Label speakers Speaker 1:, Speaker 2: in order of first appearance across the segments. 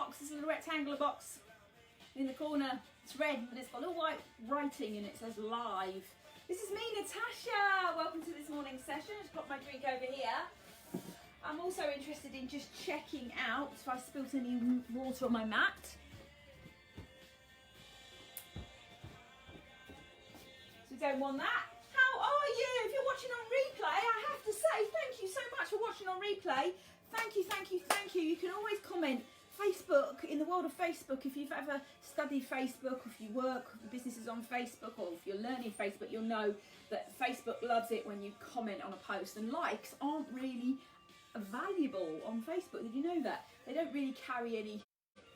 Speaker 1: box, this little rectangular box in the corner. It's red and it's got a little white writing and it says live. This is me, Natasha. Welcome to this morning's session. I've got my drink over here. I'm also interested in just checking out if I spilt any water on my mat. So we don't want that. How are you? If you're watching on replay, I have to say thank you so much for watching on replay. Thank you, thank you, thank you. You can always comment. Facebook, in the world of Facebook, if you've ever studied Facebook, if you work with businesses on Facebook, or if you're learning Facebook, you'll know that Facebook loves it when you comment on a post. And likes aren't really valuable on Facebook. Did you know that? They don't really carry any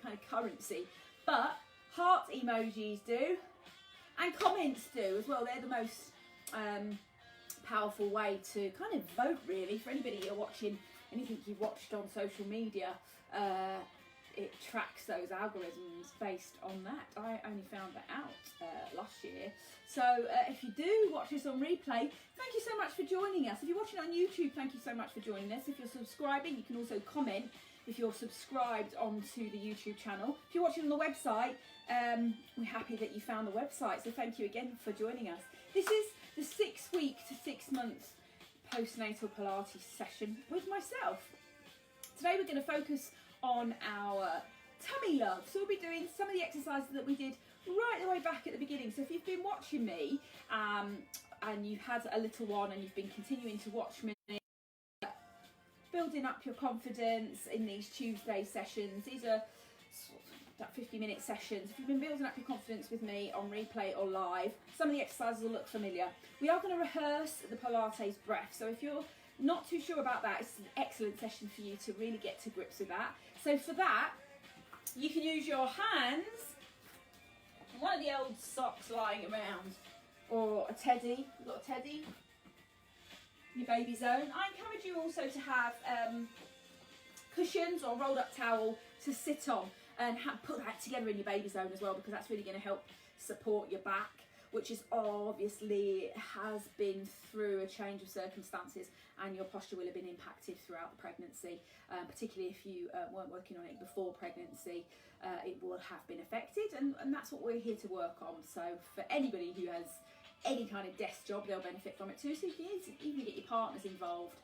Speaker 1: kind of currency. But heart emojis do, and comments do as well. They're the most powerful way to kind of vote, really, for anybody you're watching. Anything you've watched on social media, it tracks those algorithms based on that. I only found that out last year. So if you do watch this on replay, thank you so much for joining us. If you're watching on YouTube, thank you so much for joining us. If you're subscribing, you can also comment if you're subscribed onto the YouTube channel. If you're watching on the website, we're happy that you found the website. So thank you again for joining us. This is the 6 week to 6 month postnatal Pilates session with myself. Today we're going to focus on our tummy love. So we'll be doing some of the exercises that we did right the way back at the beginning. So if you've been watching me and you've had a little one and you've been continuing to watch me, building up your confidence in these Tuesday sessions, these are about 50-minute sessions. If you've been building up your confidence with me on replay or live, some of the exercises will look familiar. We are going to rehearse the Pilates breath. So if you're not too sure about that, it's an excellent session for you to really get to grips with that. So for that, you can use your hands, one of the old socks lying around, or a teddy. You've got a teddy, your baby's own. I encourage you also to have cushions or rolled up towel to sit on, and put that together in your baby's own as well, because that's really going to help support your back, which is obviously has been through a change of circumstances, and your posture will have been impacted throughout the pregnancy, particularly if you weren't working on it before pregnancy. It will have been affected, and that's what we're here to work on. So for anybody who has any kind of desk job, they'll benefit from it too. So you can even get your partners involved.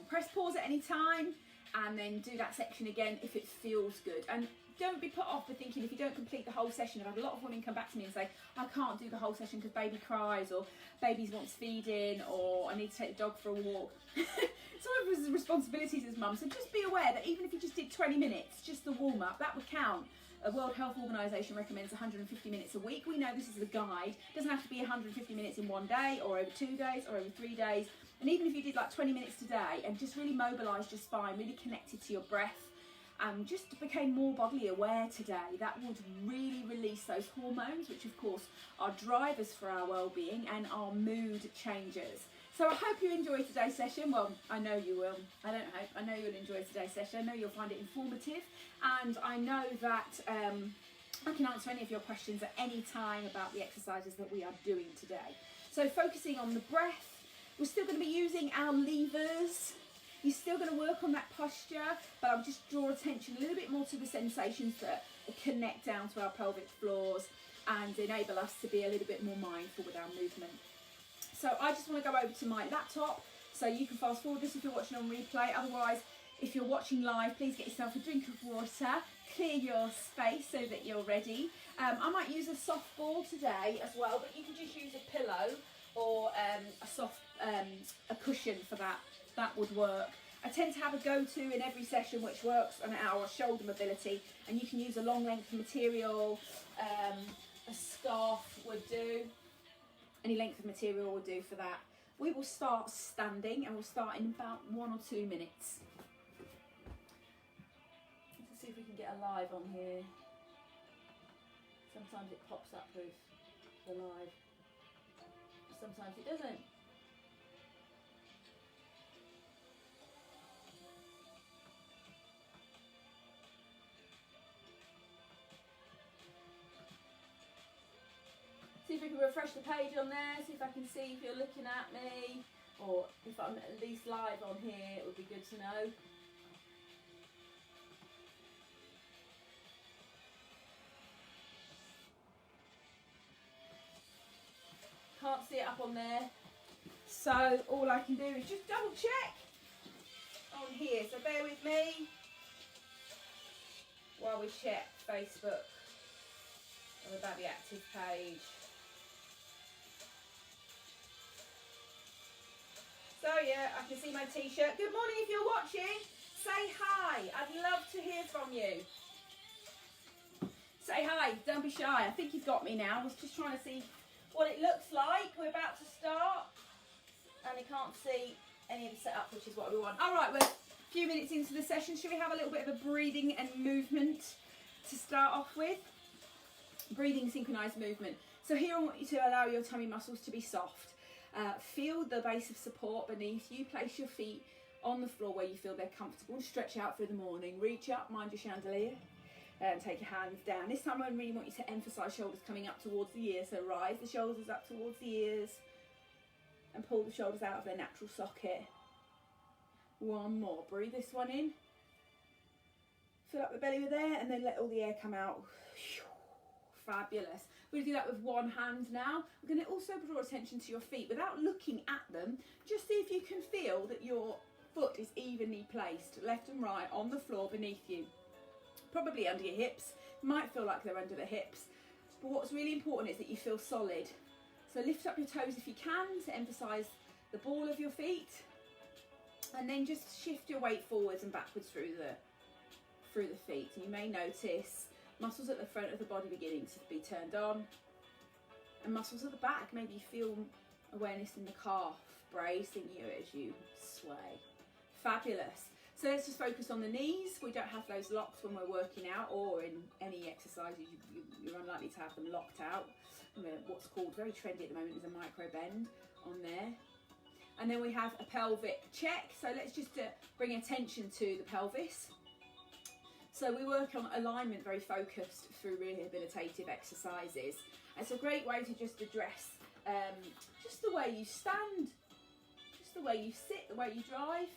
Speaker 1: Press pause at any time and then do that section again if it feels good. And don't be put off for thinking if you don't complete the whole session. I've had a lot of women come back to me and say, I can't do the whole session because baby cries, or baby wants feeding, or I need to take the dog for a walk. Some of us have responsibilities as mums, so just be aware that even if you just did 20 minutes, just the warm-up, that would count. The World Health Organization recommends 150 minutes a week. We know this is a guide. It doesn't have to be 150 minutes in one day, or over 2 days, or over 3 days. And even if you did like 20 minutes today and just really mobilised your spine, really connected to your breath, and just became more bodily aware today, that would really release those hormones, which of course are drivers for our well-being and our mood changers. So I hope you enjoy today's session. Well, I know you will. I don't hope. I know you'll enjoy today's session. I know you'll find it informative, and I know that I can answer any of your questions at any time about the exercises that we are doing today. So focusing on the breath, we're still going to be using our levers. You're still going to work on that posture, but I'll just draw attention a little bit more to the sensations that connect down to our pelvic floors and enable us to be a little bit more mindful with our movement. So I just want to go over to my laptop, so you can fast forward this if you're watching on replay. Otherwise, if you're watching live, please get yourself a drink of water, clear your space so that you're ready. I might use a soft ball today as well, but you can just use a pillow or a cushion for that. That would work. I tend to have a go-to in every session which works on our shoulder mobility, and you can use a long length of material, a scarf would do, any length of material will do for that. We will start standing, and we'll start in about 1 or 2 minutes. Let's see if we can get a live on here. Sometimes it pops up with the live, sometimes it doesn't. See if we can refresh the page on there, see if I can see if you're looking at me, or if I'm at least live on here, it would be good to know. see it up on there. So all I can do is just double check on here. So bear with me while we check Facebook on the Babi Actif page. So yeah, I can see my t-shirt. Good morning if you're watching. Say hi. I'd love to hear from you. Say hi. Don't be shy. I think you've got me now. I was just trying to see what it looks like. We're about to start. And you can't see any of the setup, which is what we want. All right, we're a few minutes into the session. Should we have a little bit of a breathing and movement to start off with? Breathing, synchronized movement. So here I want you to allow your tummy muscles to be soft. Feel the base of support beneath you. Place your feet on the floor where you feel they're comfortable. Stretch out through the morning. Reach up, mind your chandelier. And take your hands down. This time I really want you to emphasize shoulders coming up towards the ears. So rise the shoulders up towards the ears and pull the shoulders out of their natural socket. One more. Breathe this one in. Fill up the belly with air and then let all the air come out. Fabulous. We're going to do that with one hand now. We're going to also draw attention to your feet without looking at them. Just see if you can feel that your foot is evenly placed, left and right, on the floor beneath you. Probably under your hips. Might feel like they're under the hips. But what's really important is that you feel solid. So lift up your toes if you can to emphasise the ball of your feet. And then just shift your weight forwards and backwards through the feet. And you may notice muscles at the front of the body beginning to be turned on. And muscles at the back, maybe feel awareness in the calf bracing you as you sway. Fabulous. So let's just focus on the knees. We don't have those locked when we're working out or in any exercises. You're unlikely to have them locked out. What's called, very trendy at the moment, is a micro bend on there. And then we have a pelvic check. So let's just bring attention to the pelvis. So we work on alignment, very focused through rehabilitative exercises. It's a great way to just address just the way you stand, just the way you sit, the way you drive.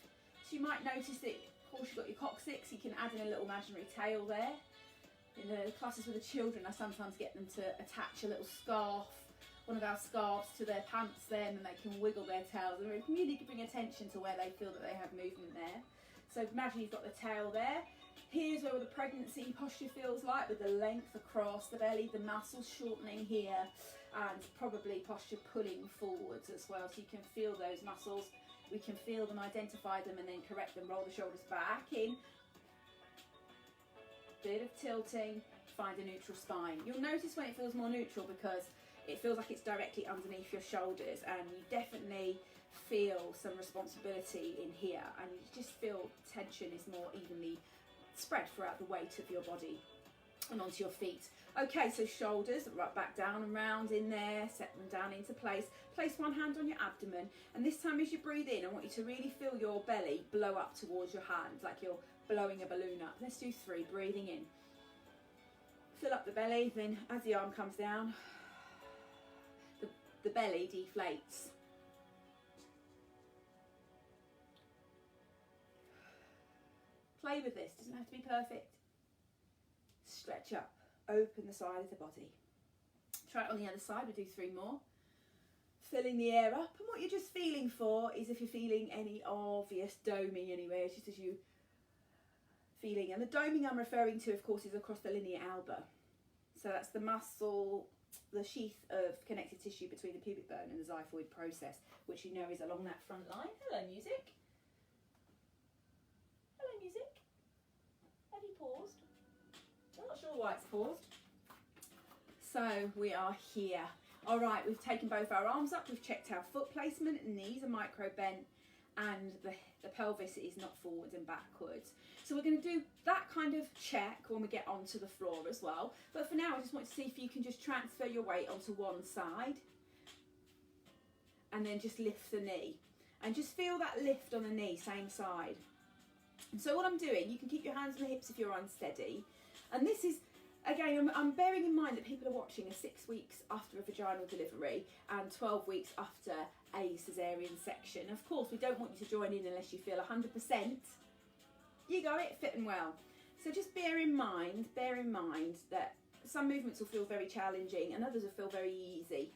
Speaker 1: So you might notice that, of course, you've got your coccyx. You can add in a little imaginary tail there. In the classes with the children, I sometimes get them to attach a little scarf, one of our scarves, to their pants then, and they can wiggle their tails. And we can really bring attention to where they feel that they have movement there. So imagine you've got the tail there. Here's where the pregnancy posture feels like, with the length across the belly, the muscles shortening here, and probably posture pulling forwards as well. So you can feel those muscles. We can feel them, identify them, and then correct them. Roll the shoulders back in. Bit of tilting, find a neutral spine. You'll notice when it feels more neutral because it feels like it's directly underneath your shoulders, and you definitely feel some responsibility in here, and you just feel tension is more evenly spread throughout the weight of your body and onto your feet. Okay, so shoulders right back down and round in there, set them down into place. Place one hand on your abdomen, and this time as you breathe in, I want you to really feel your belly blow up towards your hands, like you're blowing a balloon up. Let's do 3, breathing in. Fill up the belly, then as the arm comes down, the belly deflates. Play with this, doesn't have to be perfect. Stretch up, open the side of the body. Try it on the other side, we'll do 3 more. Filling the air up, and what you're just feeling for is if you're feeling any obvious doming anywhere, it's just as you feeling. And the doming I'm referring to, of course, is across the linea alba. So that's the muscle, the sheath of connective tissue between the pubic bone and the xiphoid process, which you know is along that front line. Hello, music. Hello, music. Have you paused? I'm not sure why it's paused. So we are here. All right, we've taken both our arms up, we've checked our foot placement, knees are micro bent, and the pelvis is not forwards and backwards. So we're going to do that kind of check when we get onto the floor as well. But for now, I just want to see if you can just transfer your weight onto one side and then just lift the knee. And just feel that lift on the knee, same side. And so what I'm doing, you can keep your hands on the hips if you're unsteady. And this is, again, I'm bearing in mind that people are watching 6 weeks after a vaginal delivery and 12 weeks after a caesarean section. Of course, we don't want you to join in unless you feel 100%. You got it, fit and well. So just bear in mind that some movements will feel very challenging and others will feel very easy.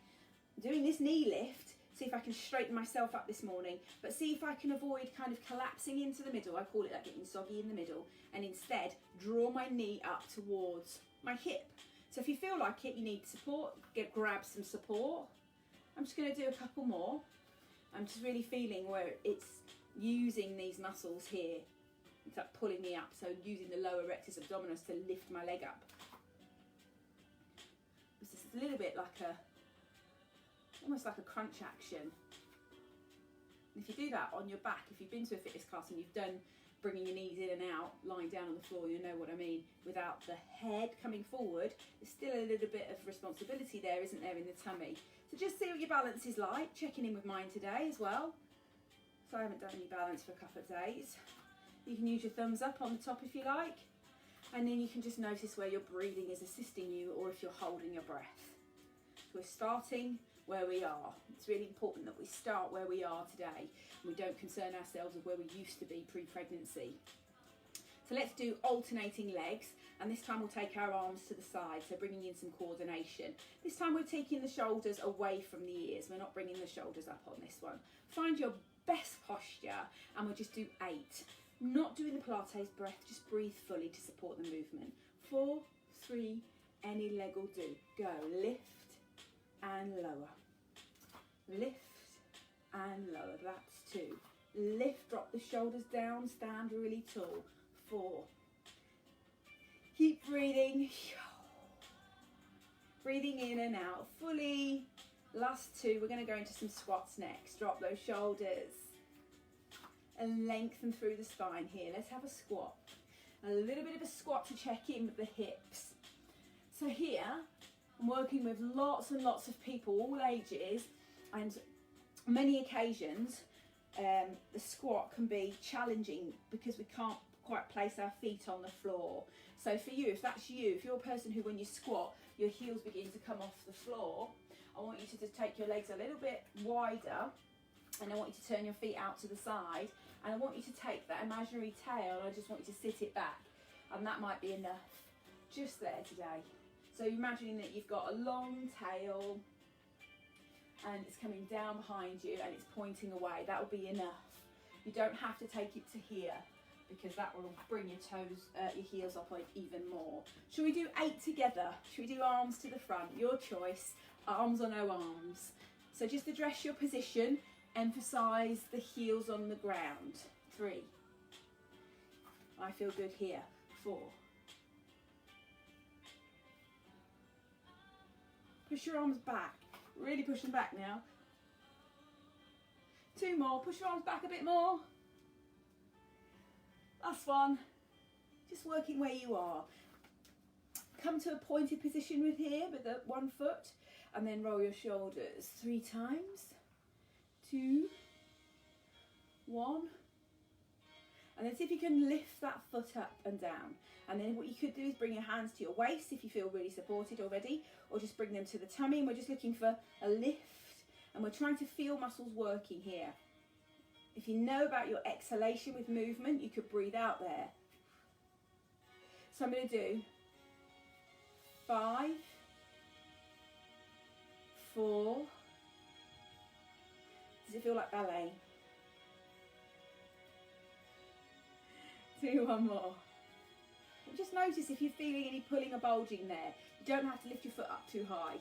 Speaker 1: doing this knee lift, see if I can straighten myself up this morning, but see if I can avoid kind of collapsing into the middle. I call it like getting soggy in the middle, and instead draw my knee up towards my hip. So if you feel like it, you need support, grab some support. I'm just going to do a couple more. I'm just really feeling where it's using these muscles here. It's like pulling me up, so using the lower rectus abdominis to lift my leg up. It's just a little bit like almost like a crunch action. And if you do that on your back, if you've been to a fitness class and you've done bringing your knees in and out, lying down on the floor, you know what I mean. Without the head coming forward, there's still a little bit of responsibility there, isn't there, in the tummy. So just see what your balance is like, checking in with mine today as well. So I haven't done any balance for a couple of days. You can use your thumbs up on the top if you like, and then you can just notice where your breathing is assisting you, or if you're holding your breath. So we're starting where we are. It's really important that we start where we are today, and we don't concern ourselves with where we used to be pre-pregnancy. So let's do alternating legs, and this time we'll take our arms to the side, so bringing in some coordination. This time we're taking the shoulders away from the ears. We're not bringing the shoulders up on this one. Find your best posture, and we'll just do 8. Not doing the Pilates breath, just breathe fully to support the movement. 4, 3, any leg will do. Go, lift and lower. Lift and lower, that's 2. Lift, drop the shoulders down, stand really tall. 4. Keep breathing. Breathing in and out fully. Last 2, we're going to go into some squats next. Drop those shoulders and lengthen through the spine here. Let's have a squat. A little bit of a squat to check in with the hips. So here, I'm working with lots and lots of people, all ages, and many occasions the squat can be challenging because we can't quite place our feet on the floor. So for you, if that's you, if you're a person who when you squat, your heels begin to come off the floor, I want you to just take your legs a little bit wider, and I want you to turn your feet out to the side, and I want you to take that imaginary tail, and I just want you to sit it back, and that might be enough just there today. So imagining that you've got a long tail and it's coming down behind you and it's pointing away. That will be enough. You don't have to take it to here, because that will bring your toes, your heels up like even more. Should we do 8 together? Should we do arms to the front? Your choice, arms or no arms. So just address your position, emphasize the heels on the ground. 3. I feel good here. 4. Push your arms back. Really push them back now. 2 more. Push your arms back a bit more. Last one. Just working where you are. Come to a pointed position with here with the 1 foot, and then roll your shoulders 3 times. 2, 1. And then see if you can lift that foot up and down. And then what you could do is bring your hands to your waist if you feel really supported already, or just bring them to the tummy, and we're just looking for a lift, and we're trying to feel muscles working here. If you know about your exhalation with movement, you could breathe out there. So I'm going to do 5, 4. Does it feel like ballet? 2, 1 more. And just notice if you're feeling any pulling or bulging there. You don't have to lift your foot up too high.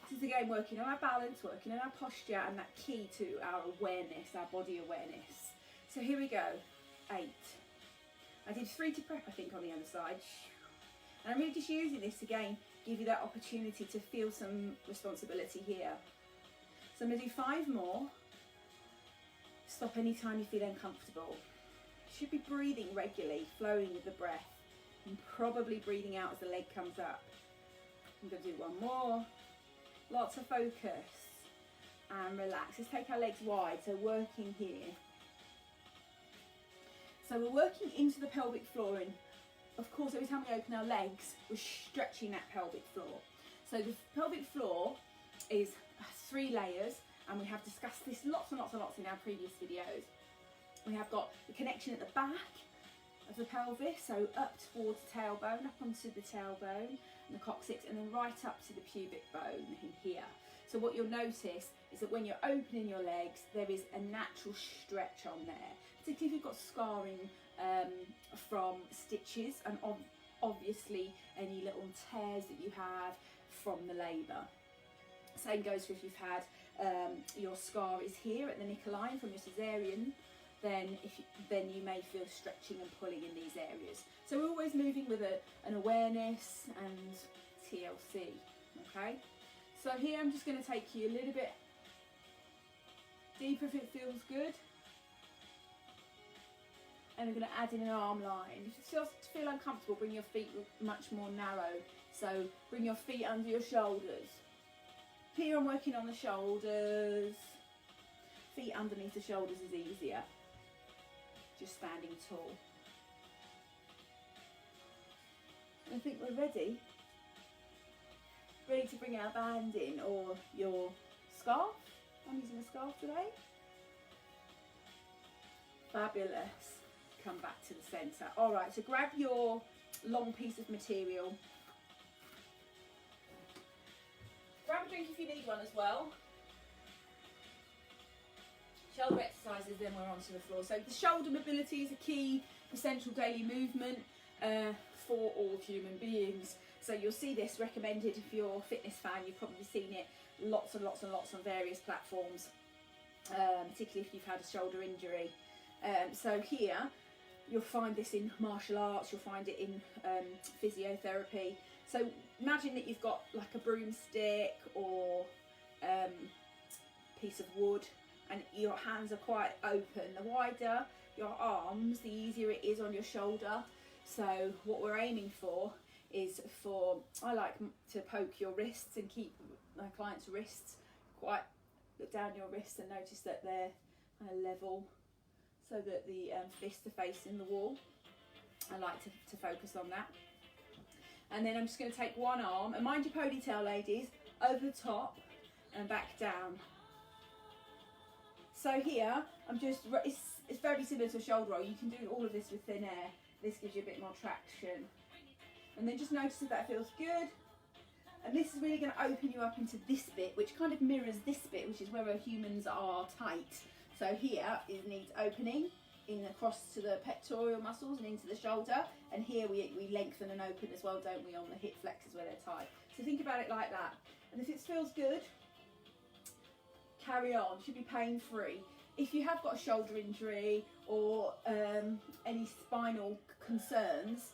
Speaker 1: This is again working on our balance, working on our posture, and that key to our awareness, our body awareness. So here we go. 8. I did 3 to prep, I think, on the other side. And I'm really just using this to again give you that opportunity to feel some responsibility here. So I'm going to do 5 more. Stop anytime you feel uncomfortable. You should be breathing regularly, flowing with the breath, and probably breathing out as the leg comes up. I'm going to do 1 more. Lots of focus and relax. Let's take our legs wide, so working here. So we're working into the pelvic floor, and of course every time we open our legs, we're stretching that pelvic floor. So the pelvic floor is 3 layers, and we have discussed this lots and lots and lots in our previous videos. We have got the connection at the back of the pelvis, so up towards the tailbone, up onto the tailbone and the coccyx, and then right up to the pubic bone in here. So So what you'll notice is that when you're opening your legs, there is a natural stretch on there, particularly if you've got scarring from stitches and obviously any little tears that you have from the labour. Same goes for if you've had your scar is here at the nipple line from your cesarean, then you may feel stretching and pulling in these areas. So we're always moving with an awareness and TLC, okay? So here I'm just going to take you a little bit deeper if it feels good. And we're going to add in an arm line. If you still feel uncomfortable, bring your feet much more narrow. So bring your feet under your shoulders. Here I'm working on the shoulders. Feet underneath the shoulders is easier. Just standing tall. I think we're ready. Ready to bring our band in, or your scarf. I'm using a scarf today. Fabulous. Come back to the centre. All right, so grab your long piece of material. Grab a drink if you need one as well. Shoulder exercises, then we're onto the floor. So the shoulder mobility is a key essential daily movement for all human beings. So you'll see this recommended if you're a fitness fan. You've probably seen it lots and lots and lots on various platforms, particularly if you've had a shoulder injury. So here you'll find this in martial arts, you'll find it in physiotherapy. So imagine that you've got like a broomstick or piece of wood, and your hands are quite open. The wider your arms, the easier it is on your shoulder. So what we're aiming for is I like to poke your wrists and keep my clients' wrists quite, look down your wrists and notice that they're kind of level, so that the fists are facing the wall. I like to focus on that. And then I'm just going to take one arm, and mind your ponytail, ladies, over the top and back down. So here, it's very similar to a shoulder roll. You can do all of this with thin air. This gives you a bit more traction. And then just notice if that feels good. And this is really going to open you up into this bit, which kind of mirrors this bit, which is where our humans are tight. So here it needs opening in across to the pectoral muscles and into the shoulder. And here we lengthen and open as well, don't we, on the hip flexors where they're tight. So think about it like that. And if it feels good, carry on. Should be pain-free. If you have got a shoulder injury or any spinal concerns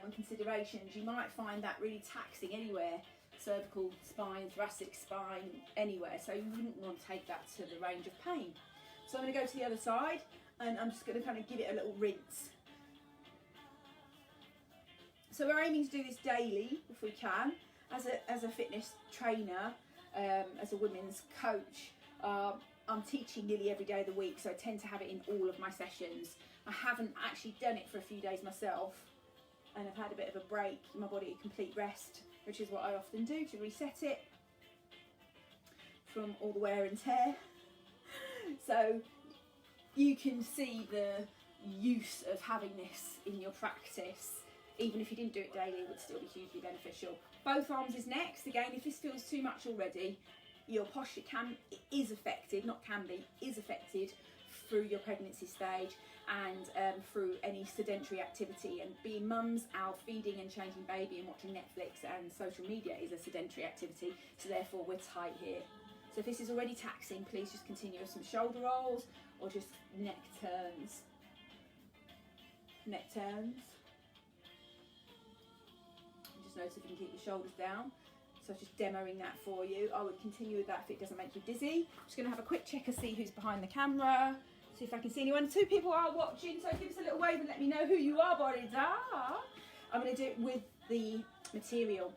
Speaker 1: and considerations, you might find that really taxing anywhere. Cervical spine, thoracic spine, anywhere. So you wouldn't want to take that to the range of pain. So I'm going to go to the other side, and I'm just going to kind of give it a little rinse. So we're aiming to do this daily if we can. As a fitness trainer, as a women's coach, I'm teaching nearly every day of the week, so I tend to have it in all of my sessions. I haven't actually done it for a few days myself, and I've had a bit of a break, my body a complete rest, which is what I often do to reset it from all the wear and tear. So you can see the use of having this in your practice. Even if you didn't do it daily, it would still be hugely beneficial. Both arms is next. Again, if this feels too much already, your posture is affected, not can be, is affected through your pregnancy stage and through any sedentary activity. And being mums, out feeding and changing baby and watching Netflix and social media is a sedentary activity, so therefore we're tight here. So if this is already taxing, please just continue with some shoulder rolls or just neck turns. Neck turns. And just notice if you can keep the shoulders down. So just demoing that for you. I would continue with that if it doesn't make you dizzy. I'm just going to have a quick check and see who's behind the camera. See if I can see anyone. 2 people are watching, so give us a little wave and let me know who you are, bodies. I'm going to do it with the material.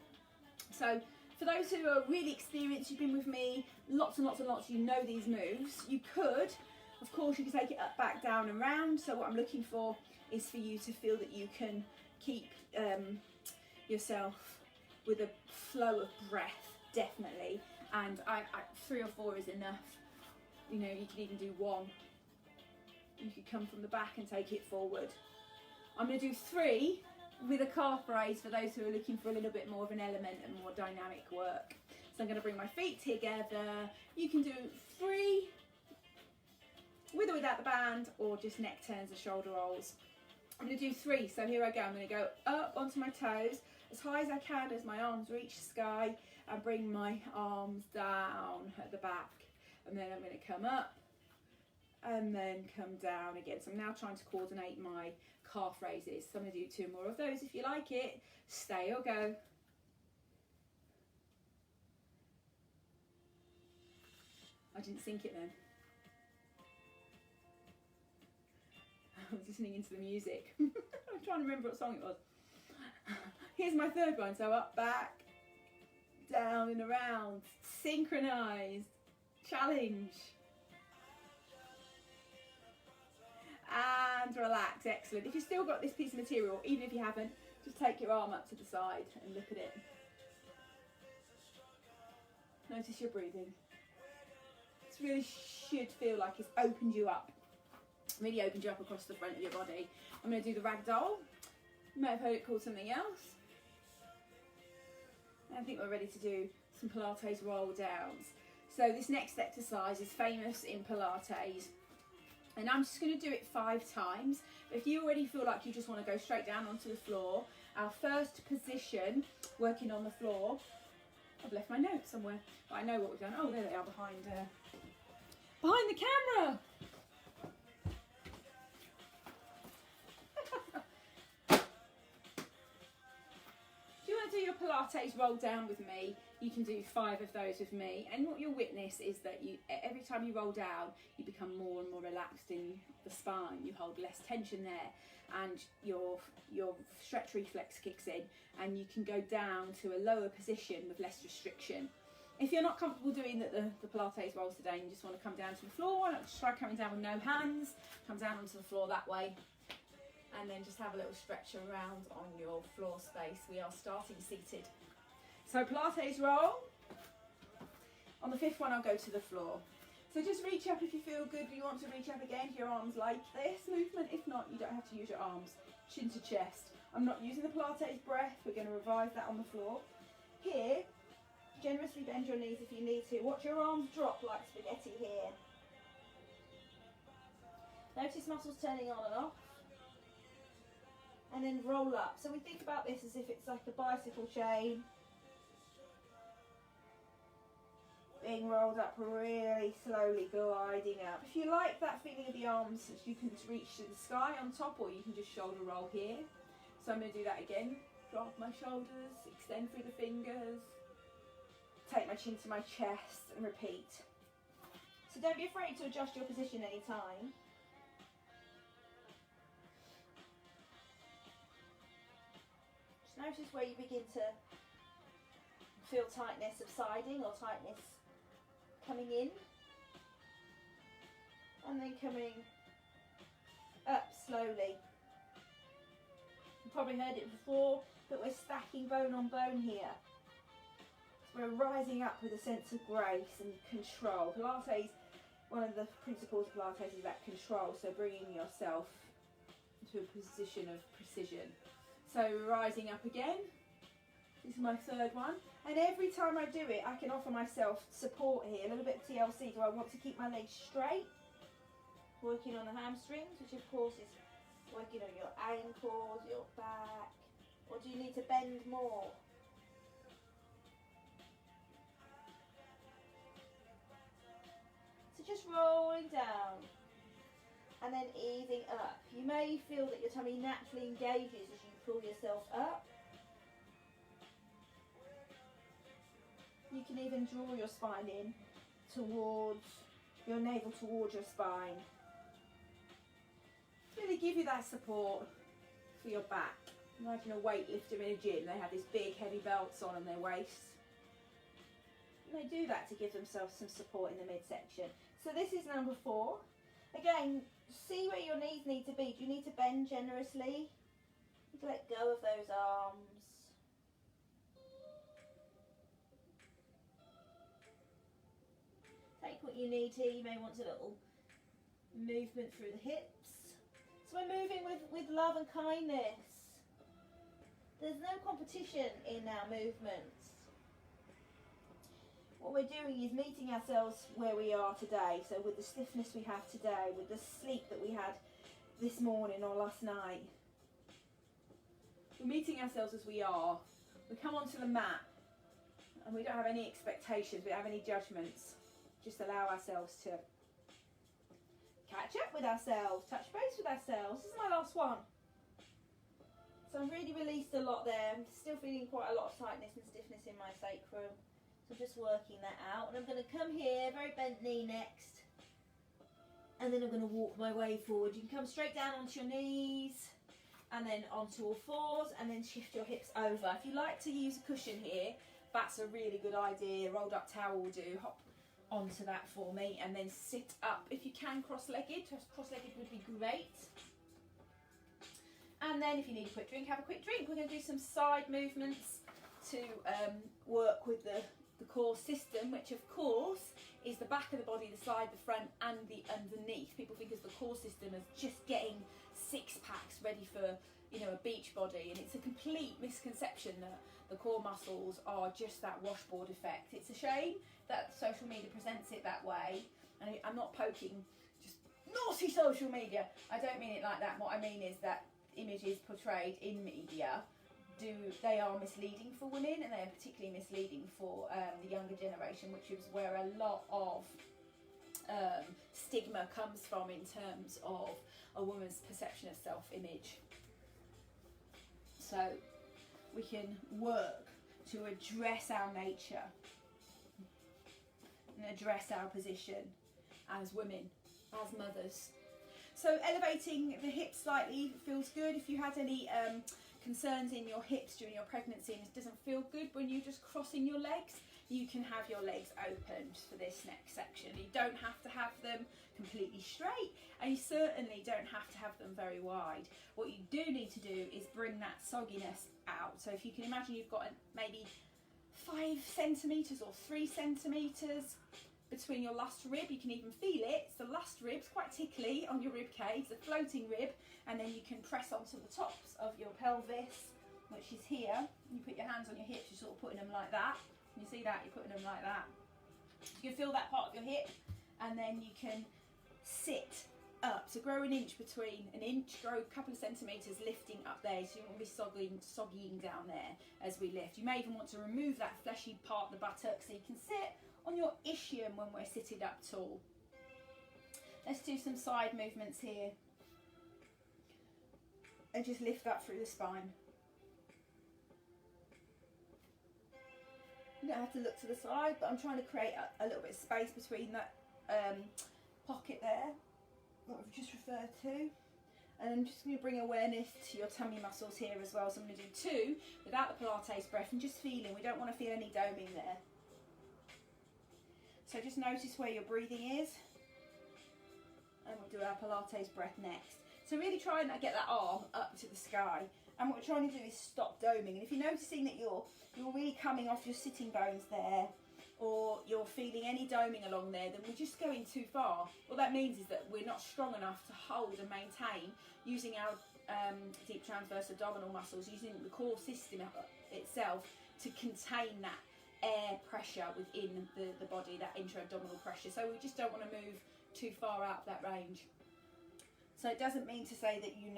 Speaker 1: So for those who are really experienced, you've been with me lots and lots and lots, you know these moves. You could, of course, you can take it up, back, down and round. So what I'm looking for is for you to feel that you can keep yourself with a flow of breath, definitely. And 3 or 4 is enough. You know, you can even do 1. You could come from the back and take it forward. I'm going to do 3 with a calf raise for those who are looking for a little bit more of an element and more dynamic work. So I'm going to bring my feet together. You can do 3 with or without the band, or just neck turns and shoulder rolls. I'm going to do 3, so here I go. I'm going to go up onto my toes as high as I can as my arms reach the sky, and bring my arms down at the back, and then I'm going to come up and then come down again. So I'm now trying to coordinate my calf raises, so I'm going to do 2 more of those. If you like it, stay or go. I didn't sync it then. I was listening into the music. I'm trying to remember what song it was. Here's my 3rd one. So up, back, down and around. Synchronized. Challenge. And relax. Excellent. If you've still got this piece of material, even if you haven't, just take your arm up to the side and look at it. Notice your breathing. This really should feel like it's opened you up. Really opened you up across the front of your body. I'm going to do the ragdoll. You may have heard it called something else. And I think we're ready to do some Pilates roll downs. So this next exercise is famous in Pilates, and I'm just going to do it 5 times. But if you already feel like you just want to go straight down onto the floor, our first position, working on the floor, I've left my notes somewhere, but I know what we've done. Oh, there they are behind the camera. Do your Pilates roll down with me. You can do 5 of those with me, and what you'll witness is that every time you roll down, you become more and more relaxed in the spine. You hold less tension there, and your stretch reflex kicks in, and you can go down to a lower position with less restriction. If you're not comfortable doing the Pilates rolls today and you just want to come down to the floor, why not just try coming down with no hands, come down onto the floor that way, and then just have a little stretch around on your floor space. We are starting seated. So Pilates roll. On the 5th one, I'll go to the floor. So just reach up if you feel good. You want to reach up again, your arms like this movement. If not, you don't have to use your arms. Chin to chest. I'm not using the Pilates breath. We're going to revise that on the floor. Here, generously bend your knees if you need to. Watch your arms drop like spaghetti here. Notice muscles turning on and off. And then roll up. So we think about this as if it's like a bicycle chain being rolled up really slowly, gliding up. If you like that feeling of the arms, you can reach to the sky on top, or you can just shoulder roll here. So I'm going to do that again. Drop my shoulders, extend through the fingers, take my chin to my chest, and repeat. So don't be afraid to adjust your position anytime. Notice where you begin to feel tightness subsiding or tightness coming in, and then coming up slowly. You've probably heard it before, but we're stacking bone on bone here. So we're rising up with a sense of grace and control. Pilates, one of the principles of Pilates is about control, so bringing yourself into a position of precision. So rising up again, this is my 3rd one, and every time I do it I can offer myself support here, a little bit of TLC. Do I want to keep my legs straight, working on the hamstrings, which of course is working on your ankles, your back, or do you need to bend more? So just rolling down and then easing up. You may feel that your tummy naturally engages as you pull yourself up. You can even draw your spine in towards your navel, towards your spine. Really give you that support for your back. Imagine a weightlifter in a gym. They have these big heavy belts on their waist. And they do that to give themselves some support in the midsection. So this is number 4. Again, see where your knees need to be. Do you need to bend generously? Let go of those arms. Take what you need here. You may want a little movement through the hips. So we're moving with love and kindness. There's no competition in our movements. what we're doing is meeting ourselves where we are today. So with the stiffness we have today, with the sleep that we had this morning or last night, we're meeting ourselves as we are. We come onto the mat and we don't have any expectations, we don't have any judgments. Just allow ourselves to catch up with ourselves, touch base with ourselves. This is my last one. So I've really released a lot there. I'm still feeling quite a lot of tightness and stiffness in my sacrum. So I'm just working that out. And I'm going to come here, very bent knee next. And then I'm going to walk my way forward. You can come straight down onto your knees and then onto all fours and then shift your hips over. If you like to use a cushion here, that's a really good idea. Rolled up towel will do. Hop onto that for me and then sit up. If you can cross-legged, cross-legged would be great. And then if you need a quick drink, have a quick drink. We're going to do some side movements to work with the core system, which of course is the back of the body, the side, the front and the underneath. People think of the core system as just getting six packs ready for, you know, a beach body, and it's a complete misconception that the core muscles are just that washboard effect. It's a shame that social media presents it that way, and I'm not poking just naughty social media. I don't mean it like that. What I mean is that images portrayed in media they are misleading for women, and they are particularly misleading for the younger generation, which is where a lot of stigma comes from in terms of a woman's perception of self-image. So we can work to address our nature and address our position as women, as mothers. So elevating the hips slightly feels good. If you had any concerns in your hips during your pregnancy and it doesn't feel good when you're just crossing your legs, you can have your legs opened for this next section. You don't have to have them completely straight, and you certainly don't have to have them very wide. What you do need to do is bring that sogginess out. So if you can imagine you've got maybe 5 centimetres or 3 centimetres between your last rib, you can even feel it. It's the last rib, it's quite tickly on your rib cage, the floating rib, and then you can press onto the tops of your pelvis, which is here. You put your hands on your hips, you're sort of putting them like that. You see that? You're putting them like that. You can feel that part of your hip, and then you can sit up. So grow an inch, grow a couple of centimetres lifting up there, so you won't be soggying down there as we lift. You may even want to remove that fleshy part of the buttock so you can sit on your ischium when we're sitting up tall. Let's do some side movements here and just lift up through the spine. You don't have to look to the side, but I'm trying to create a little bit of space between that pocket there that we've just referred to. And I'm just going to bring awareness to your tummy muscles here as well. So I'm going to do 2 without the Pilates breath and just feeling. We don't want to feel any doming there. So just notice where your breathing is, and we'll do our Pilates breath next. So really try and get that arm up to the sky, and what we're trying to do is stop doming. And if you're noticing that you're really coming off your sitting bones there, or you're feeling any doming along there, then we're just going too far. What that means is that we're not strong enough to hold and maintain using our deep transverse abdominal muscles, using the core system itself to contain that air pressure within the body, that intra-abdominal pressure. So we just don't want to move too far out of that range. So it doesn't mean to say that you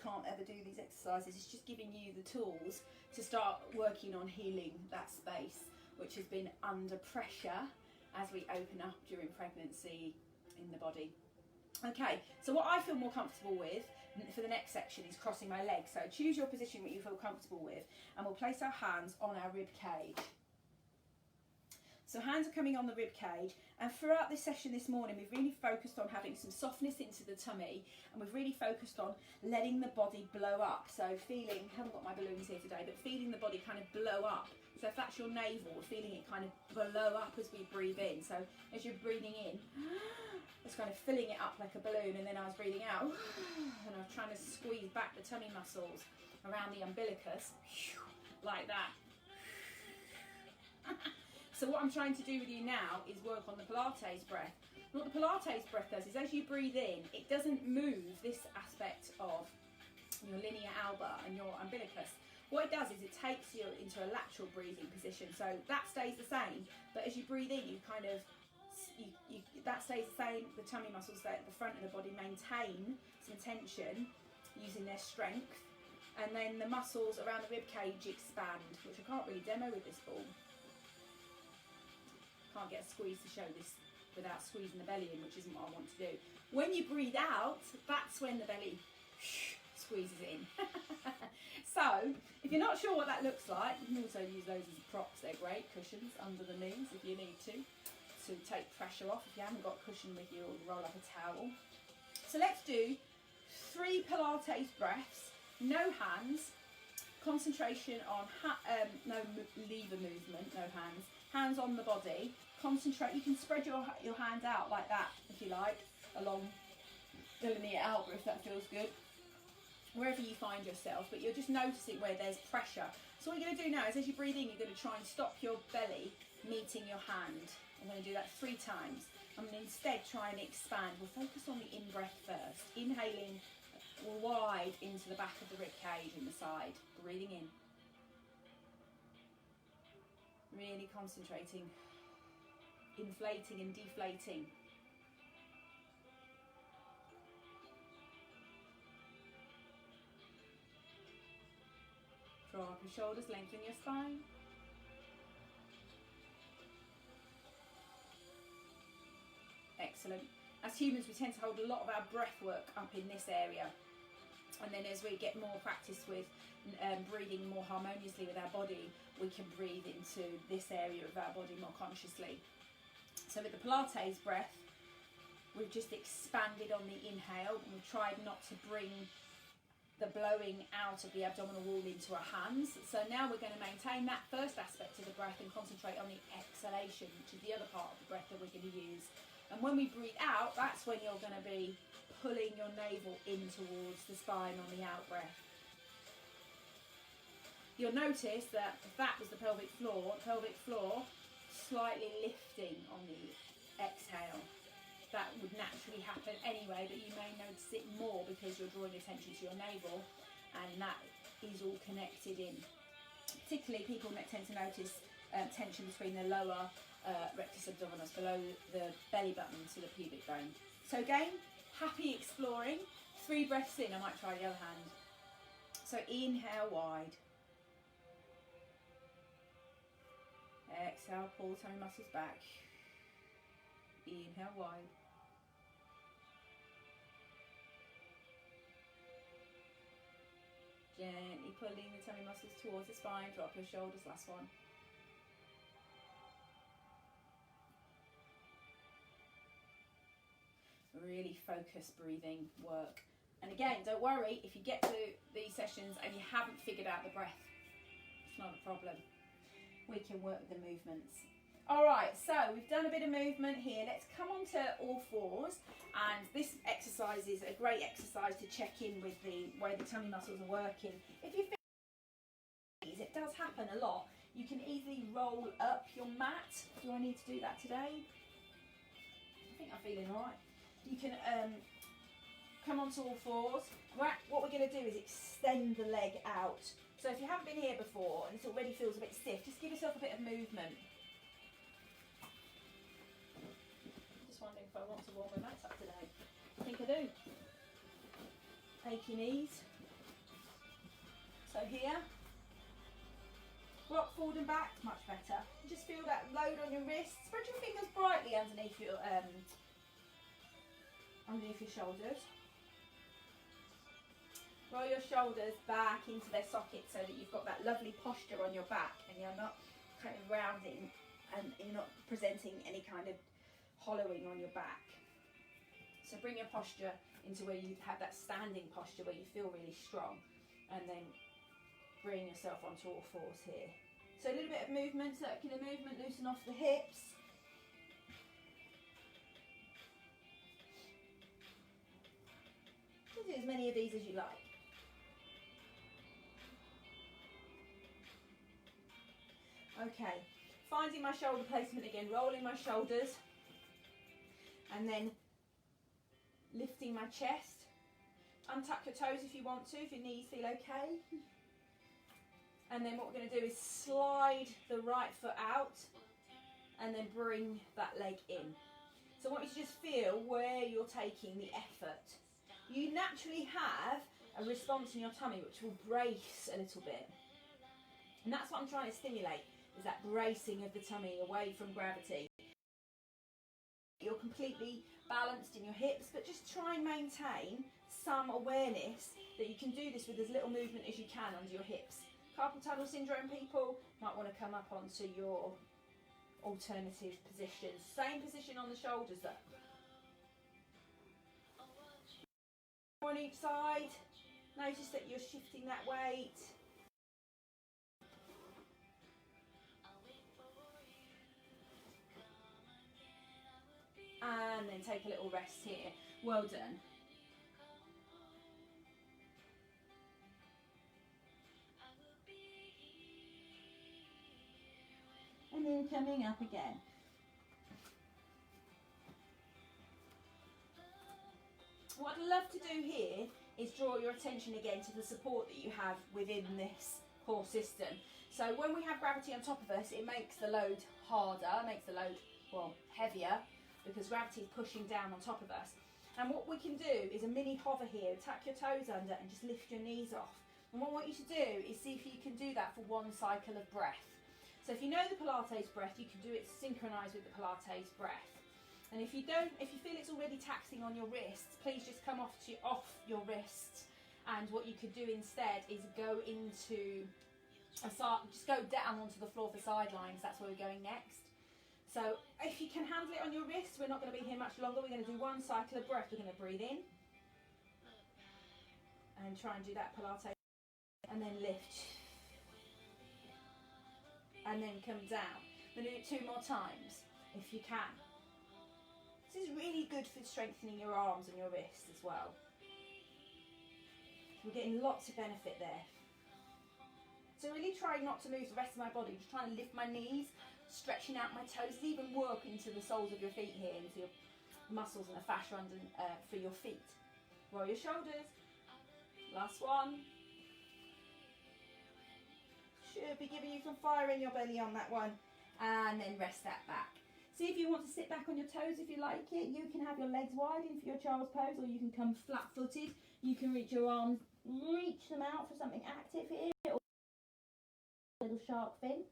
Speaker 1: can't ever do these exercises. It's just giving you the tools to start working on healing that space which has been under pressure as we open up during pregnancy in the body. Okay, so what I feel more comfortable with for the next section is crossing my legs. So choose your position that you feel comfortable with, and we'll place our hands on our rib cage. So hands are coming on the rib cage, and throughout this session this morning we've really focused on having some softness into the tummy, and we've really focused on letting the body blow up. So feeling, I haven't got my balloons here today, but feeling the body kind of blow up. So if that's your navel, we're feeling it kind of blow up as we breathe in. So as you're breathing in, it's kind of filling it up like a balloon, and then I was breathing out and I was trying to squeeze back the tummy muscles around the umbilicus like that. So what I'm trying to do with you now is work on the Pilates breath. What the Pilates breath does is as you breathe in, it doesn't move this aspect of your linea alba and your umbilicus. What it does is it takes you into a lateral breathing position, so that stays the same, but as you breathe in, you kind of, that stays the same. The tummy muscles stay at the front of the body, maintain some tension using their strength, and then the muscles around the rib cage expand, which I can't really demo with this ball. Can't get a squeeze to show this without squeezing the belly in, which isn't what I want to do. When you breathe out, that's when the belly squeezes in. So, if you're not sure what that looks like, you can also use those as props. They're great cushions under the knees if you need to take pressure off. If you haven't got a cushion with you, or roll up a towel. So let's do 3 Pilates breaths, no hands, concentration on, no lever movement, no hands, hands on the body. Concentrate, you can spread your hand out like that, if you like, along the linear elbow if that feels good, wherever you find yourself, but you're just noticing where there's pressure. So what you're going to do now is, as you breathe in, you're going to try and stop your belly meeting your hand. I'm going to do that 3 times. I'm going to instead try and expand. We'll focus on the in-breath first. Inhaling wide into the back of the rib cage and the side. Breathing in. Really concentrating. Inflating and deflating. Draw up your shoulders, lengthen your spine. Excellent. As humans, we tend to hold a lot of our breath work up in this area, and then as we get more practice with breathing more harmoniously with our body, we can breathe into this area of our body more consciously. So with the Pilates breath, we've just expanded on the inhale, and we've tried not to bring the blowing out of the abdominal wall into our hands. So now we're going to maintain that first aspect of the breath and concentrate on the exhalation, which is the other part of the breath that we're going to use. And when we breathe out, that's when you're going to be pulling your navel in towards the spine on the out breath. You'll notice that if that was the pelvic floor slightly lifting on the exhale. That would naturally happen anyway, but you may notice it more because you're drawing attention to your navel, and that is all connected in. Particularly people tend to notice tension between the lower rectus abdominis, below the belly button to the pubic bone. So again, happy exploring. 3 breaths in, I might try the other hand. So inhale wide. Exhale, pull the tummy muscles back. Inhale wide. Gently pulling the tummy muscles towards the spine, drop your shoulders, last one. Really focused breathing work. And again, don't worry if you get to these sessions and you haven't figured out the breath. It's not a problem. We can work with the movements. Alright, so we've done a bit of movement here. Let's come on to all fours. And this exercise is a great exercise to check in with the way the tummy muscles are working. If you feel it does happen a lot, you can easily roll up your mat. Do I need to do that today? I think I'm feeling alright. You can come onto all fours. What we're going to do is extend the leg out. So if you haven't been here before and it already feels a bit stiff, just give yourself a bit of movement. Just wondering if I want to warm my mats up today. I think I do. Achy knees. So here, rock forward and back, much better. Just feel that load on your wrists. Spread your fingers brightly underneath your shoulders. Roll your shoulders back into their sockets so that you've got that lovely posture on your back and you're not kind of rounding and you're not presenting any kind of hollowing on your back. So bring your posture into where you have that standing posture where you feel really strong, and then bring yourself onto all fours here. So a little bit of movement, circular movement, loosen off the hips. Do as many of these as you like. Okay, finding my shoulder placement again, rolling my shoulders and then lifting my chest. Untuck your toes if you want to, if your knees feel okay. And then what we're going to do is slide the right foot out and then bring that leg in. So I want you to just feel where you're taking the effort. You naturally have a response in your tummy which will brace a little bit. And that's what I'm trying to stimulate, is that bracing of the tummy away from gravity. You're completely balanced in your hips, but just try and maintain some awareness that you can do this with as little movement as you can under your hips. Carpal tunnel syndrome people might want to come up onto your alternative position. Same position on the shoulders though. On each side, notice that you're shifting that weight. And then take a little rest here. Well done. And then coming up again. What I'd love to do here is draw your attention again to the support that you have within this core system. So when we have gravity on top of us, it makes the load harder, makes the load, well, heavier, because gravity is pushing down on top of us. And what we can do is a mini hover here, tuck your toes under and just lift your knees off. And what I want you to do is see if you can do that for one cycle of breath. So if you know the Pilates breath, you can do it synchronised with the Pilates breath. And if you don't, if you feel it's already taxing on your wrists, please just come off your wrists. And what you could do instead is go into just go down onto the floor for side lines. That's where we're going next. So if you can handle it on your wrists, we're not going to be here much longer. We're going to do one cycle of breath. We're going to breathe in and try and do that Pilates, and then lift. And then come down. I'm going to do it 2 more times, if you can. This is really good for strengthening your arms and your wrists as well. We're getting lots of benefit there. So really try not to move the rest of my body. Just trying to lift my knees, stretching out my toes, even work into the soles of your feet here, into your muscles and the fascia under, for your feet. Roll your shoulders. Last one. Should be giving you some fire in your belly on that one. And then rest that back. See if you want to sit back on your toes if you like it. You can have your legs wide in for your child's pose, or you can come flat-footed. You can reach your arms, reach them out for something active here. Or a little shark fin.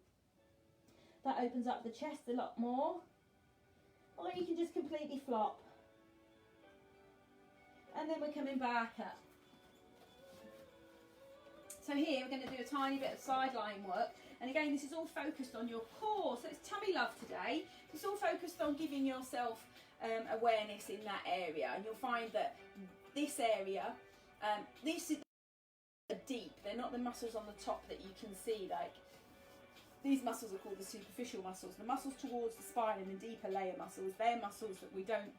Speaker 1: That opens up the chest a lot more. Or you can just completely flop. And then we're coming back up. So here we're going to do a tiny bit of sideline work, and again this is all focused on your core, so it's tummy love today. It's all focused on giving yourself awareness in that area, and you'll find that this area, this is deep, they're not the muscles on the top that you can see, like these muscles are called the superficial muscles. The muscles towards the spine and the deeper layer muscles, they're muscles that we don't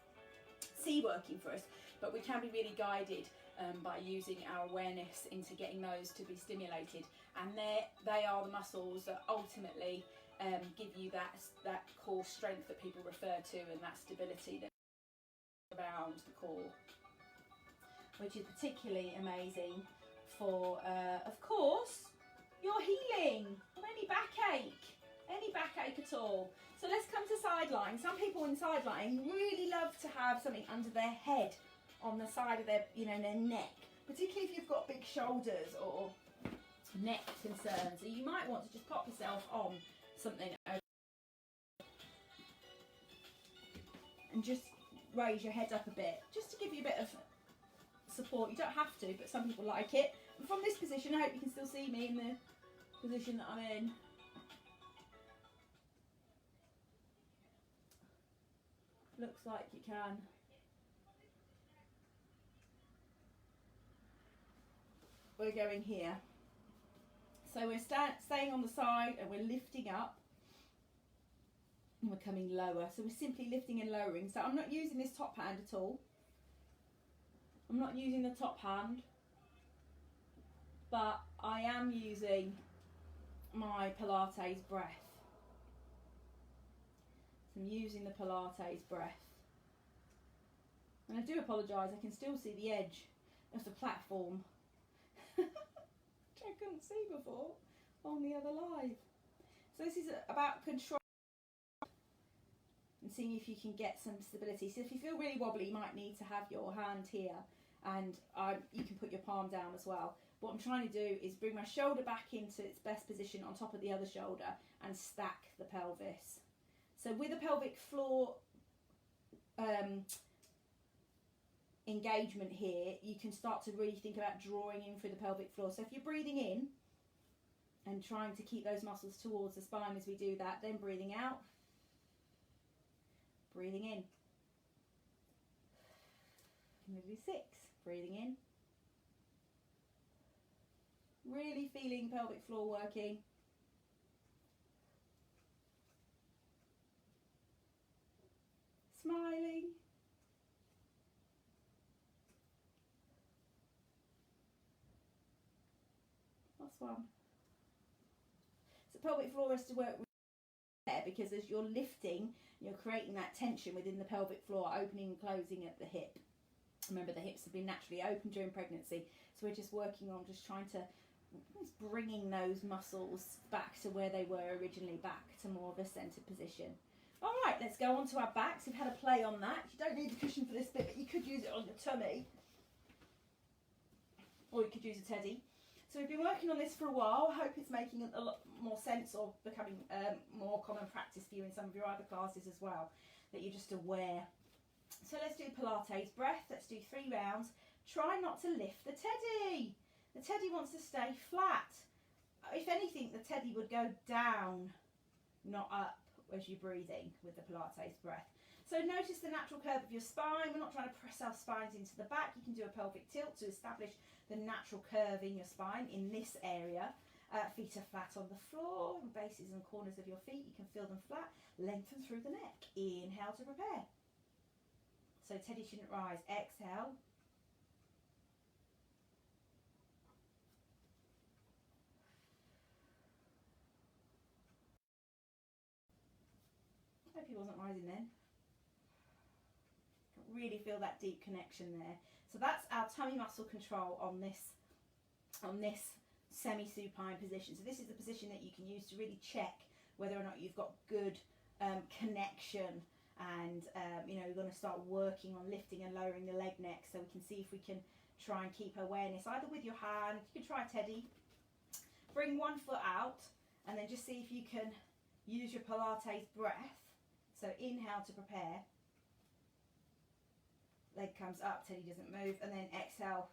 Speaker 1: see working for us, but we can be really guided by using our awareness into getting those to be stimulated, and they are the muscles that ultimately give you that core strength that people refer to, and that stability that around the core, which is particularly amazing for, of course, your healing of any backache at all. So let's come to side lying. Some people in side lying really love to have something under their head, on the side of their, their neck, particularly if you've got big shoulders or neck concerns. So you might want to just pop yourself on something over and just raise your head up a bit, just to give you a bit of support. You don't have to, but some people like it. And from this position, I hope you can still see me in the position that I'm in. Looks like you can. We're going here. So we're staying on the side and we're lifting up and we're coming lower. So we're simply lifting and lowering. So I'm not using this top hand at all. I'm not using the top hand, but I am using my Pilates breath. So I'm using the Pilates breath. And I do apologise, I can still see the edge of the platform. Which I couldn't see before. on the other leg. So this is about control and seeing if you can get some stability. So if you feel really wobbly, you might need to have your hand here, and you can put your palm down as well. What I'm trying to do is bring my shoulder back into its best position on top of the other shoulder and stack the pelvis. So with a pelvic floor engagement here, you can start to really think about drawing in through the pelvic floor. So if you're breathing in and trying to keep those muscles towards the spine as we do that, then breathing out, breathing in. I'm going to do 6, breathing in. Really feeling pelvic floor working. Smiling. Last one. So pelvic floor has to work there, because as you're lifting, you're creating that tension within the pelvic floor, opening and closing at the hip. Remember, the hips have been naturally open during pregnancy, so we're just working on just trying to bringing those muscles back to where they were originally, back to more of a centered position. All right, let's go on to our backs. We've had a play on that. You don't need a cushion for this bit, but you could use it on your tummy, or you could use a teddy. So we've been working on this for a while. I hope it's making a lot more sense, or becoming more common practice for you in some of your other classes as well, that you're just aware. So let's do Pilates breath. Let's do 3 rounds. Try not to lift the teddy. The teddy wants to stay flat. If anything, the teddy would go down, not up, as you're breathing with the Pilates breath. So notice the natural curve of your spine. We're not trying to press our spines into the back. You can do a pelvic tilt to establish the natural curve in your spine in this area. Feet are flat on the floor, bases and corners of your feet, you can feel them flat. Lengthen through the neck. Inhale to prepare. So teddy shouldn't rise. Exhale. Hope he wasn't rising then. Really feel that deep connection there. So that's our tummy muscle control on this semi-supine position. So this is the position that you can use to really check whether or not you've got good connection, and we're going to start working on lifting and lowering the leg next, so we can see if we can try and keep awareness either with your hand. You can try teddy. Bring one foot out and then just see if you can use your Pilates breath. So inhale to prepare. Leg comes up, teddy doesn't move, and then exhale.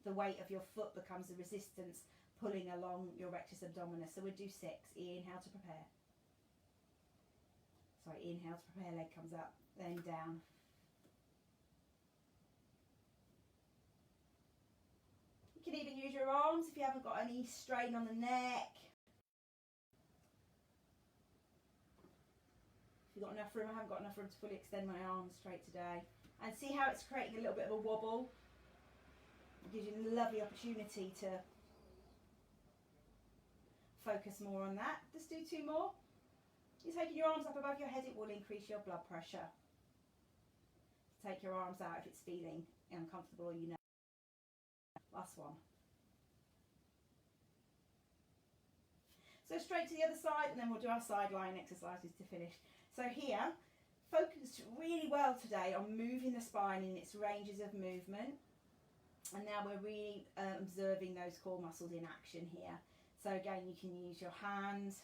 Speaker 1: The weight of your foot becomes the resistance pulling along your rectus abdominis. So we'll do 6. Inhale to prepare. Sorry, inhale to prepare, leg comes up, then down. You can even use your arms if you haven't got any strain on the neck. If you've got enough room, I haven't got enough room to fully extend my arms straight today. And see how it's creating a little bit of a wobble. It gives you a lovely opportunity to focus more on that. Just do 2 more. You're taking your arms up above your head, it will increase your blood pressure. Take your arms out if it's feeling uncomfortable, you know. Last one. So straight to the other side, and then we'll do our side lying exercises to finish. So here, focus really well today on moving the spine in its ranges of movement. And now we're really observing those core muscles in action here. So again, you can use your hands.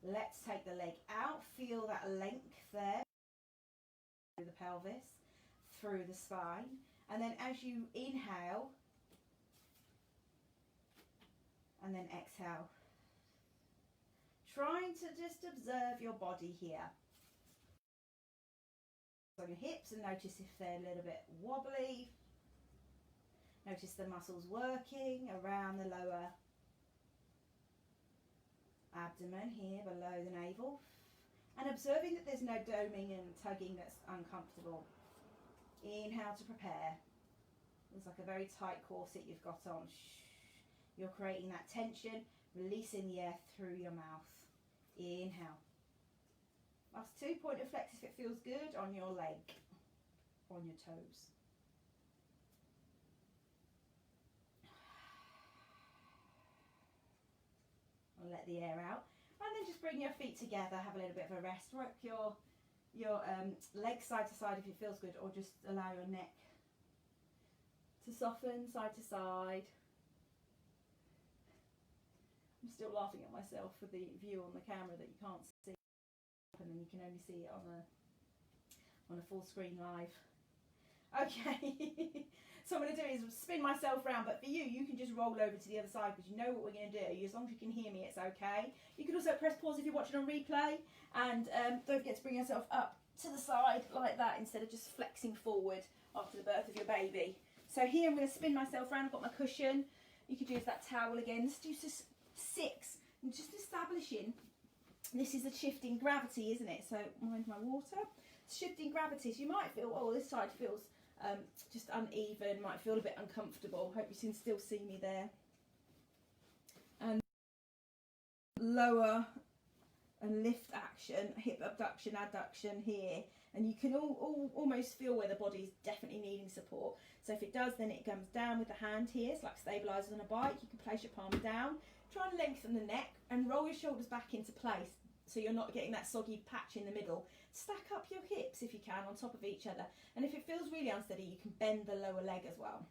Speaker 1: Let's take the leg out. Feel that length there through the pelvis, through the spine. And then as you inhale, and then exhale. Trying to just observe your body here. On your hips, and notice if they're a little bit wobbly. Notice the muscles working around the lower abdomen here below the navel, and observing that there's no doming and tugging that's uncomfortable. Inhale to prepare. It's like a very tight corset you've got on. You're creating that tension, releasing the air through your mouth. Inhale. Last 2, point of flex if it feels good on your leg, on your toes. and let the air out. And then just bring your feet together, have a little bit of a rest. Rock your legs side to side if it feels good, or just allow your neck to soften side to side. I'm still laughing at myself for the view on the camera that you can't see, and then you can only see it on a full screen live. Okay, so what I'm going to do is spin myself around, but for you, you can just roll over to the other side because you know what we're going to do. As long as you can hear me, it's okay. You can also press pause if you're watching on replay, and don't forget to bring yourself up to the side like that instead of just flexing forward after the birth of your baby. So here I'm going to spin myself around. I've got my cushion. You could use that towel again. Let's do 6 and just establishing. This is a shifting gravity, isn't it? So mind my water. Shifting gravities. You might feel, oh, this side feels just uneven, might feel a bit uncomfortable. Hope you can still see me there. And lower and lift action, hip abduction, adduction here, and you can almost feel where the body's definitely needing support. So if it does, then it comes down with the hand here. It's like stabilizers on a bike. You can place your palm down, try and lengthen the neck and roll your shoulders back into place so you're not getting that soggy patch in the middle. Stack up your hips if you can on top of each other, and if it feels really unsteady, you can bend the lower leg as well.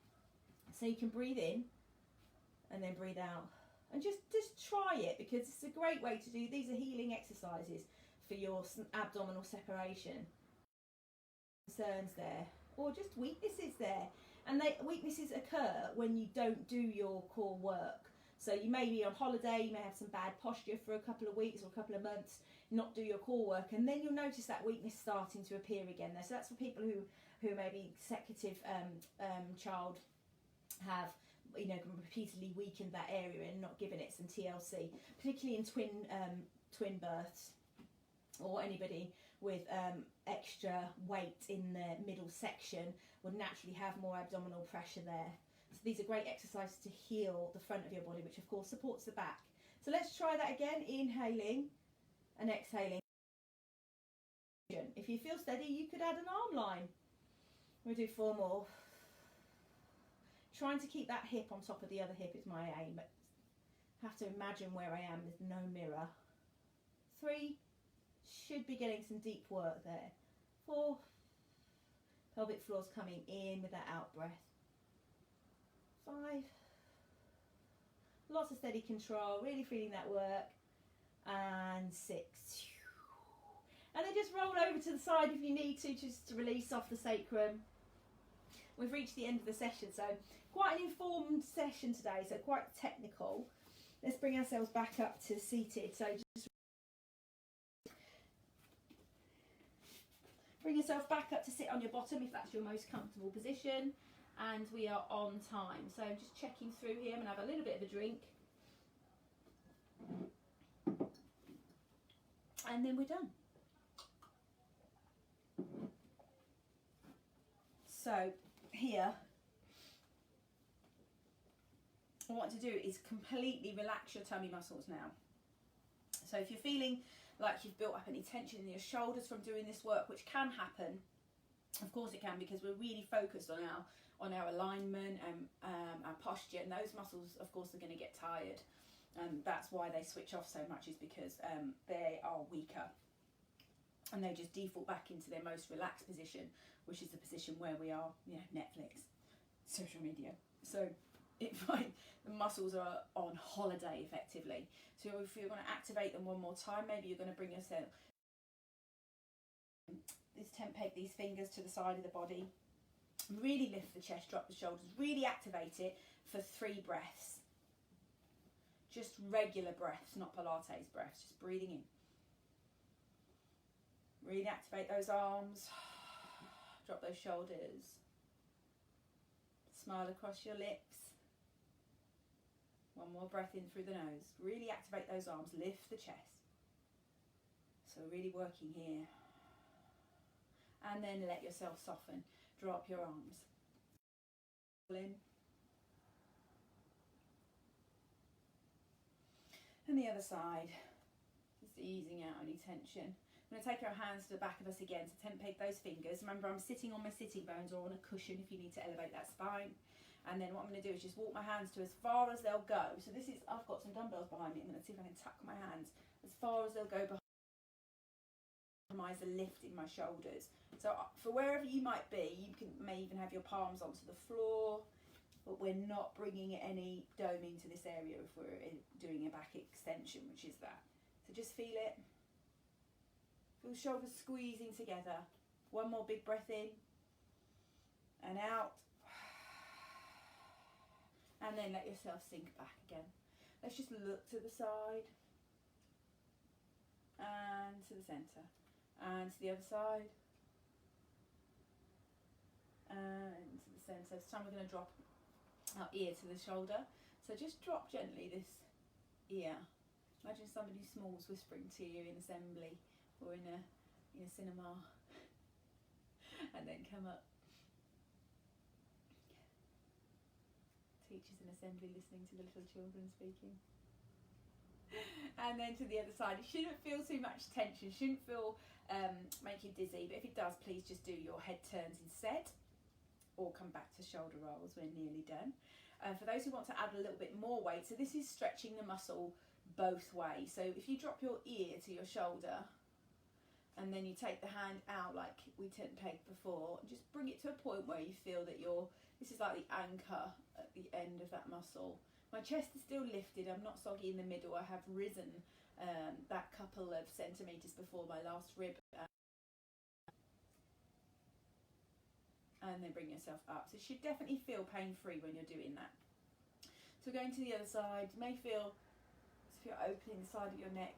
Speaker 1: So you can breathe in and then breathe out, and just try it, because it's a great way to do. These are healing exercises for your abdominal separation. Concerns there, or just weaknesses there, and weaknesses occur when you don't do your core work. So you may be on holiday, you may have some bad posture for a couple of weeks or a couple of months, not do your core work, and then you'll notice that weakness starting to appear again there. So that's for people who maybe consecutive child have, you know, repeatedly weakened that area and not given it some TLC, particularly in twin births, or anybody with extra weight in the middle section would naturally have more abdominal pressure there. So these are great exercises to heal the front of your body, which of course supports the back. So let's try that again, inhaling and exhaling. If you feel steady, you could add an arm line. We'll do 4 more. Trying to keep that hip on top of the other hip is my aim, but have to imagine where I am with no mirror. 3, should be getting some deep work there. 4, pelvic floor's coming in with that out breath. 5, lots of steady control, really feeling that work. And 6, and then just roll over to the side if you need to, just to release off the sacrum. We've reached the end of the session, so quite an informed session today, so quite technical. Let's bring ourselves back up to seated. So just bring yourself back up to sit on your bottom if that's your most comfortable position, and we are on time. So I'm just checking through here. I'm going to have a little bit of a drink, and then we're done. So here, what I want to do is completely relax your tummy muscles now. So if you're feeling like you've built up any tension in your shoulders from doing this work, which can happen, of course it can, because we're really focused on our alignment and our posture, and those muscles of course are going to get tired. That's why they switch off so much, is because they are weaker and they just default back into their most relaxed position, which is the position where we are, you know, Netflix, social media. So the muscles are on holiday effectively. So if you're going to activate them one more time, maybe you're going to bring yourself, this tent peg, these fingers to the side of the body, really lift the chest, drop the shoulders, really activate it for 3 breaths. Just regular breaths, not Pilates breaths, just breathing in. Really activate those arms, drop those shoulders, smile across your lips. One more breath in through the nose. Really activate those arms, lift the chest. So really working here. And then let yourself soften, drop your arms. In. And the other side, just easing out any tension. I'm going to take our hands to the back of us again, so tent peg those fingers. Remember, I'm sitting on my sitting bones or on a cushion if you need to elevate that spine. And then what I'm going to do is just walk my hands to as far as they'll go. So this is, I've got some dumbbells behind me. I'm going to see if I can tuck my hands as far as they'll go behind. Optimize the lift in my shoulders. So for wherever you might be, you may even have your palms onto the floor, but we're not bringing any dome into this area if we're doing a back extension, which is that. So just feel it. Feel the shoulders squeezing together. One more big breath in and out. And then let yourself sink back again. Let's just look to the side and to the centre and to the other side and to the centre. This time we're going to drop our ear to the shoulder. So just drop gently this ear. Imagine somebody small's whispering to you in assembly or in a cinema. And then come up. Teachers in assembly listening to the little children speaking. And then to the other side. It shouldn't feel too much tension, shouldn't feel make you dizzy, but if it does, please just do your head turns instead, or come back to shoulder rolls. We're nearly done. For those who want to add a little bit more weight, so this is stretching the muscle both ways. So if you drop your ear to your shoulder and then you take the hand out like we take before, and just bring it to a point where you feel that this is like the anchor at the end of that muscle. My chest is still lifted, I'm not soggy in the middle. I have risen that couple of centimetres before my last rib. And then bring yourself up. So it should definitely feel pain-free when you're doing that. So going to the other side, you may feel as if you're opening the side of your neck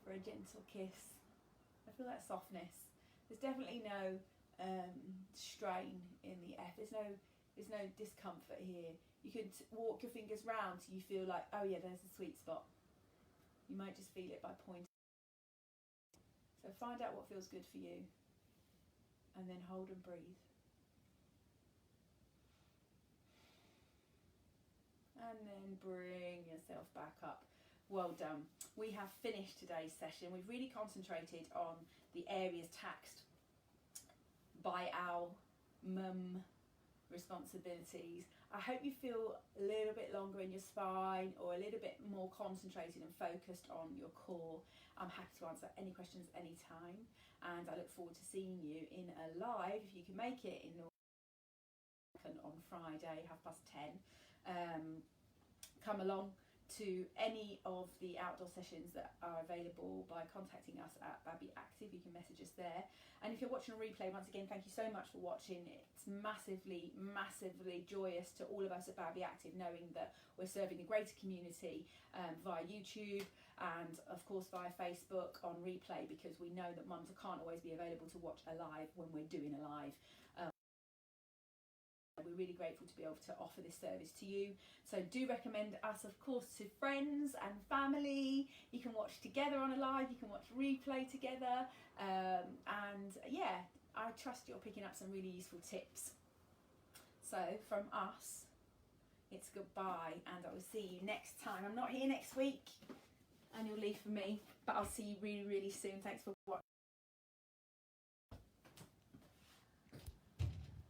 Speaker 1: for a gentle kiss. I feel that softness. There's definitely no strain in the F. There's no discomfort here. You can walk your fingers round so you feel like, oh yeah, there's a sweet spot. You might just feel it by pointing. So find out what feels good for you, and then hold and breathe. And then bring yourself back up. Well done. We have finished today's session. We've really concentrated on the areas taxed by our mum responsibilities. I hope you feel a little bit longer in your spine, or a little bit more concentrated and focused on your core. I'm happy to answer any questions anytime, and I look forward to seeing you in a live, if you can make it, in on Friday, 10:30. Come along to any of the outdoor sessions that are available by contacting us at Babi Actif. You can message us there. And if you're watching a replay, once again, thank you so much for watching. It's massively, massively joyous to all of us at Babi Actif, knowing that we're serving the greater community via YouTube and of course via Facebook on replay, because we know that mums can't always be available to watch a live when we're doing a live. We're really grateful to be able to offer this service to you. So do recommend us, of course, to friends and family. You can watch together on a live, you can watch replay together. And yeah, I trust you're picking up some really useful tips. So from us, it's goodbye, and I will see you next time. I'm not here next week, annual leave for me, but I'll see you really, really soon. Thanks for watching.